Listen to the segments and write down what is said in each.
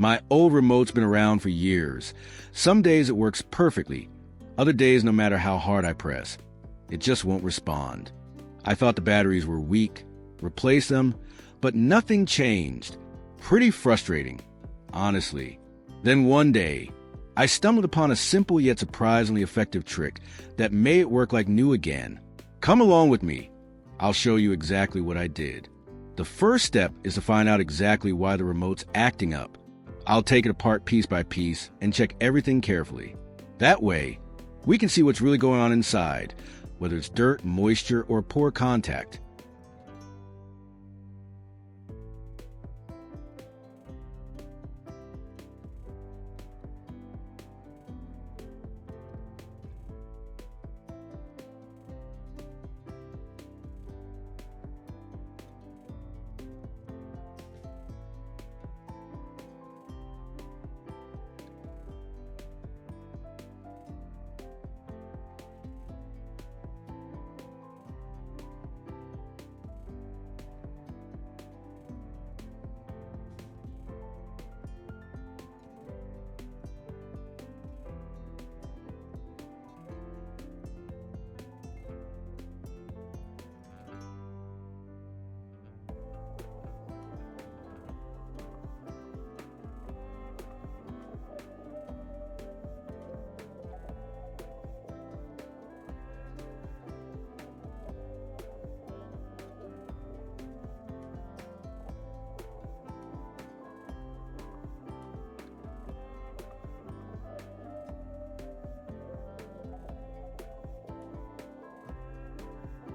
My old remote's been around for years. Some days it works perfectly. Other days, no matter how hard I press, it just won't respond. I thought the batteries were weak, replaced them, but nothing changed. Pretty frustrating, honestly. Then one day, I stumbled upon a simple yet surprisingly effective trick that made it work like new again. Come along with me. I'll show you exactly what I did. The first step is to find out exactly why the remote's acting up. I'll take it apart piece by piece and check everything carefully. That way, we can see what's really going on inside, whether it's dirt, moisture, or poor contact.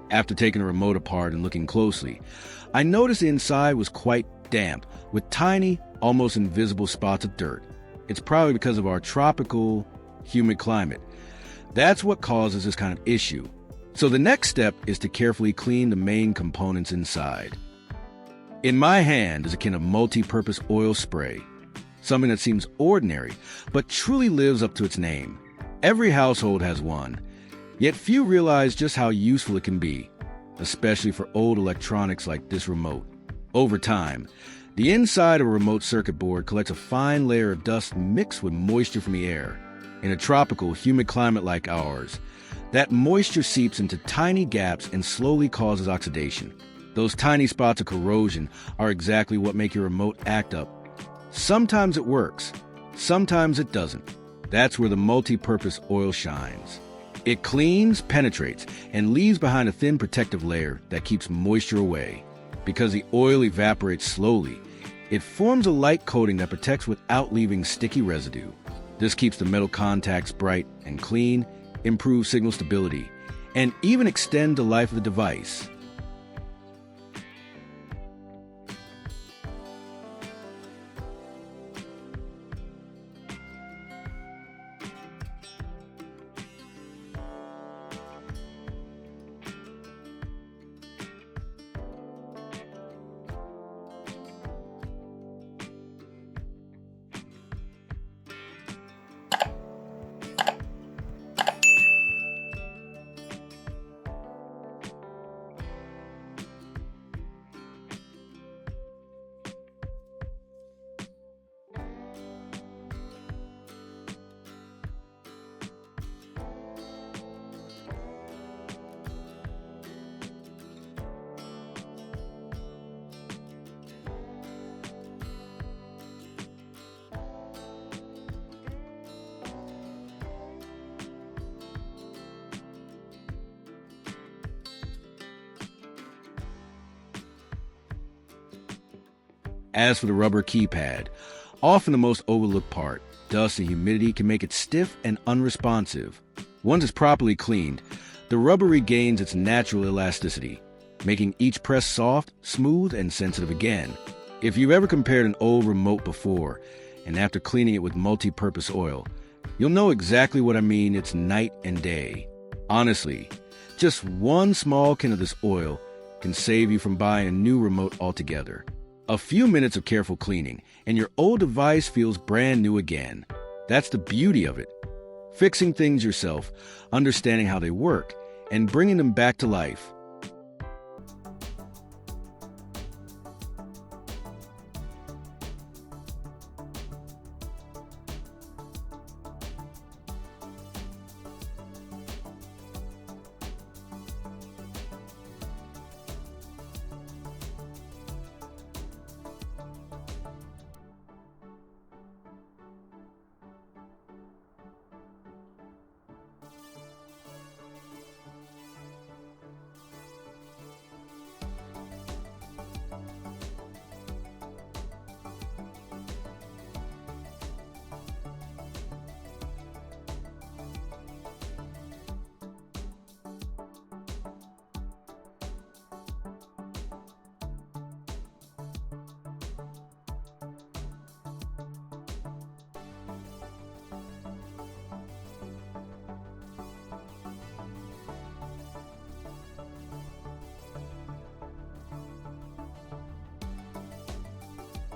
After taking the remote apart and looking closely, I noticed the inside was quite damp, with tiny, almost invisible spots of dirt. It's probably because of our tropical, humid climate. That's what causes this kind of issue. So the next step is to carefully clean the main components inside. In my hand is a can of multi-purpose oil spray, something that seems ordinary, but truly lives up to its name. Every household has one. Yet few realize just how useful it can be, especially for old electronics like this remote. Over time, the inside of a remote circuit board collects a fine layer of dust mixed with moisture from the air. In a tropical, humid climate like ours, that moisture seeps into tiny gaps and slowly causes oxidation. Those tiny spots of corrosion are exactly what make your remote act up. Sometimes it works, sometimes it doesn't. That's where the multi-purpose oil shines. It cleans, penetrates, and leaves behind a thin protective layer that keeps moisture away. Because the oil evaporates slowly, it forms a light coating that protects without leaving sticky residue. This keeps the metal contacts bright and clean, improves signal stability, and even extend the life of the device. As for the rubber keypad, often the most overlooked part, dust and humidity can make it stiff and unresponsive. Once it's properly cleaned, the rubber regains its natural elasticity, making each press soft, smooth, and sensitive again. If you've ever compared an old remote before, and after cleaning it with multi-purpose oil, you'll know exactly what I mean. It's night and day. Honestly, just one small can of this oil can save you from buying a new remote altogether. A few minutes of careful cleaning, and your old device feels brand new again. That's the beauty of it. Fixing things yourself, understanding how they work, and bringing them back to life.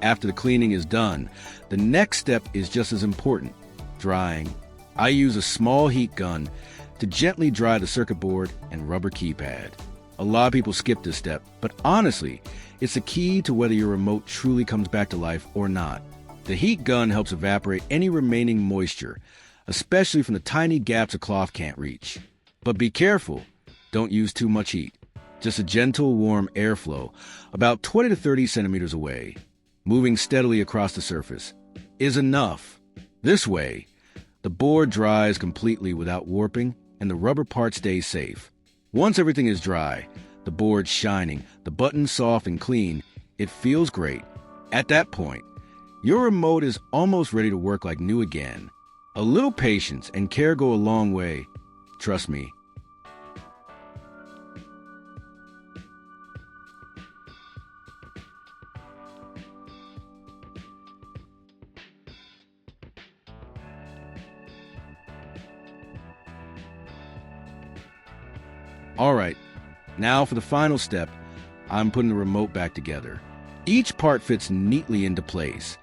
After the cleaning is done, the next step is just as important: drying. I use a small heat gun to gently dry the circuit board and rubber keypad. A lot of people skip this step, but honestly, it's the key to whether your remote truly comes back to life or not. The heat gun helps evaporate any remaining moisture, especially from the tiny gaps a cloth can't reach. But be careful, don't use too much heat. Just a gentle, warm airflow, about 20 to 30 centimeters away, moving steadily across the surface, is enough. This way, the board dries completely without warping and the rubber part stays safe. Once everything is dry, the board shining, the buttons soft and clean, it feels great. At that point, your remote is almost ready to work like new again. A little patience and care go a long way. Trust me. All right, now for the final step, I'm putting the remote back together. Each part fits neatly into place.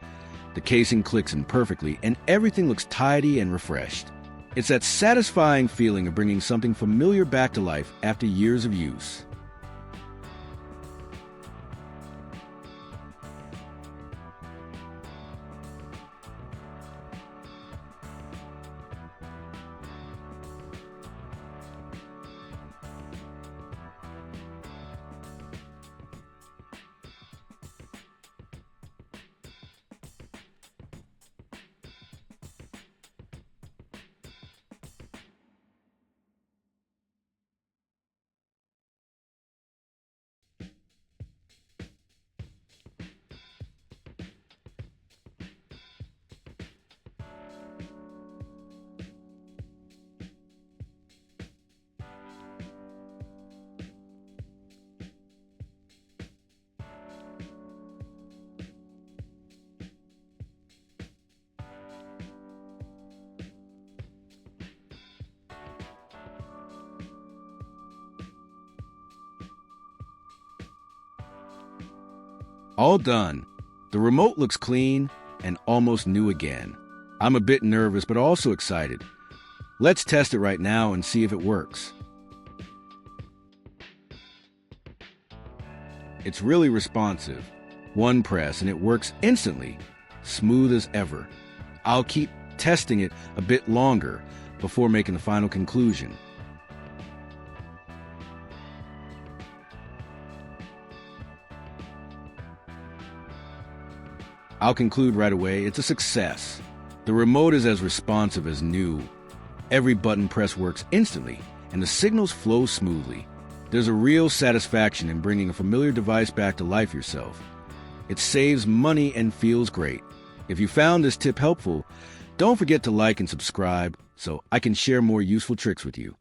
The casing clicks in perfectly, and everything looks tidy and refreshed. It's that satisfying feeling of bringing something familiar back to life after years of use. All done. The remote looks clean and almost new again. I'm a bit nervous, but also excited. Let's test it right now and see if it works. It's really responsive. One press and it works instantly, smooth as ever. I'll keep testing it a bit longer before making the final conclusion. I'll conclude right away, it's a success. The remote is as responsive as new. Every button press works instantly, and the signals flow smoothly. There's a real satisfaction in bringing a familiar device back to life yourself. It saves money and feels great. If you found this tip helpful, don't forget to like and subscribe so I can share more useful tricks with you.